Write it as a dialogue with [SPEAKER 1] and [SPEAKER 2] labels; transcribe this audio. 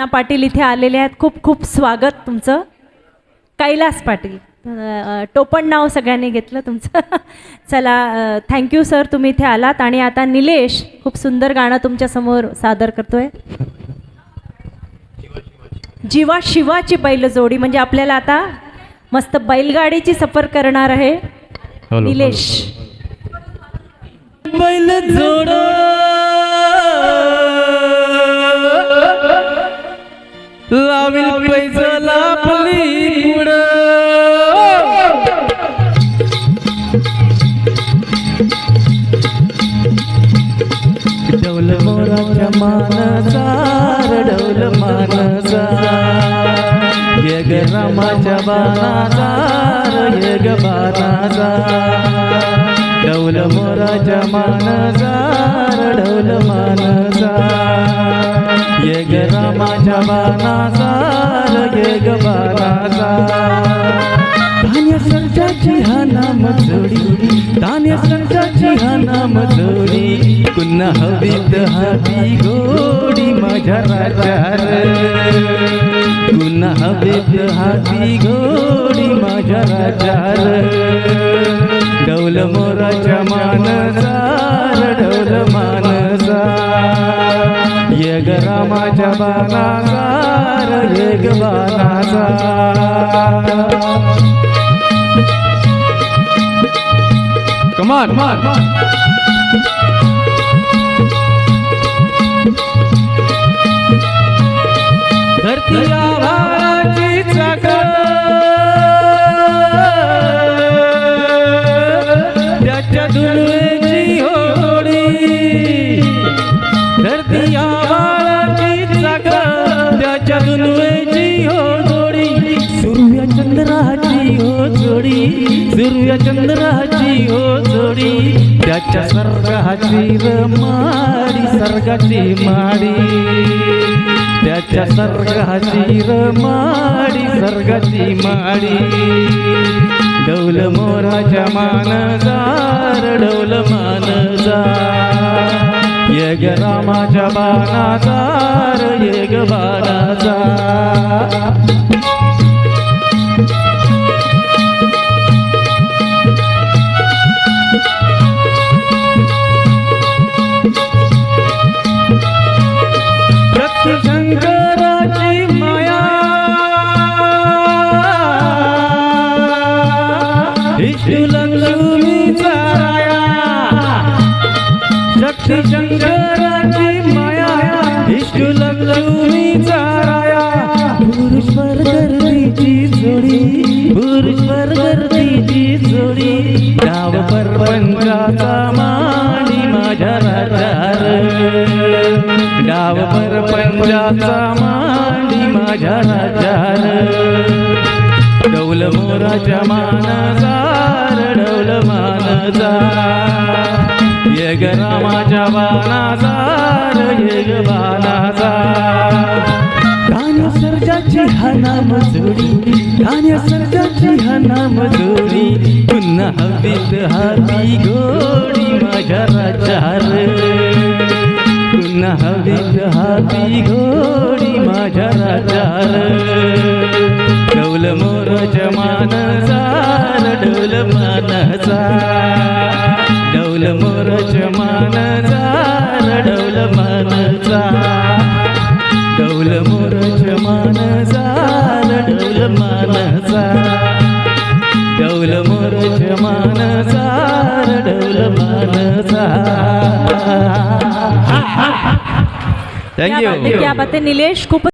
[SPEAKER 1] ना पाटील इथे आलेले आहेत. खूप खूप स्वागत तुमचं. कैलास पाटील, टोपण नाव सगळ्यांनी घेतलं तुमचं. चला, थँक्यू सर, तुम्ही इथे आलात. आणि आता निलेश खूप सुंदर गाणं तुमच्या समोर सादर करतोय. जीवा शिवाची बैलजोडी, म्हणजे आपल्याला आता मस्त बैलगाडीची सफर करणार आहे निलेश.
[SPEAKER 2] बैलजोड लावील पैजला आपली पुढ, डौल मोराच्या मानचा, डौल मानचा, यग रामाच्या बाणाचा, यग बाणाचा, डौल मोराच्या मानचा, डौल मानचा, यग रामाच्या बाणाचा, यग बाणाचा. धान्य सर्जाची हा नाम जोडी, धान्य सर्जाची हा नाम जोडी, पुन्हा हवीत हाती घोडी माझ्या राजार, पुन्हा हवीत हाती घोडी माझ्या राजार, डौल मोराच्या मानचा, डौल मानचा, यग रामाच्या बाणाचा, यग बाणाचा. Come on, come on. धरती आभाळाची चाकर, त्याच्या दुर्वेची होडी, धरती आभाळाची चाकर, त्याच्या दुर्वेची होडी, सूर्य चंद्राची हो जोडी, सूर्य चंद्राची हो जोडी, त्याच्या सर्गाची रमाडी, सर्गाची माडी, त्याच्या सर्गाची रमाडी, सर्गाची माडी, डौल मोराच्या मानजार, डौल मानजा, यग रामाच्या बाणाजार, यग बाणाचा. शंकराची माया, लक्ष्मीचा राया, शक्ती शंकराची माया, लक्ष्मीचा राया, पुरुषवर गर्दीची जोडी, पुरुषवर गर्दीची जोडी, डाव परपंचाचा माडी माझ्या राजार, डाव परपंचाचा माडी माझ्या राजार, डौल मोराच्या मानजार, डौल मानजा, यग रामाच्या बाणाजार, यग बाणाचा. धान्य सर्जाची हा नाम जोडी, धान्य सर्जाची हा नाम जोडी, पुन्हा हवीत हाती घोडी माझ्या राजार, पुन्हा हवीत हाती घोडी माझ्या राजार, डौल मोराच्या मानजार, डौल मानचा, डौल मोराच्या मानजार, डौल मानचा, डौल मोराच्या मानजार, डौल मानचा, डौल मोराच्या मानजार, डौल मानचा. थँक्यू.
[SPEAKER 1] क्या बात है निलेश, खूप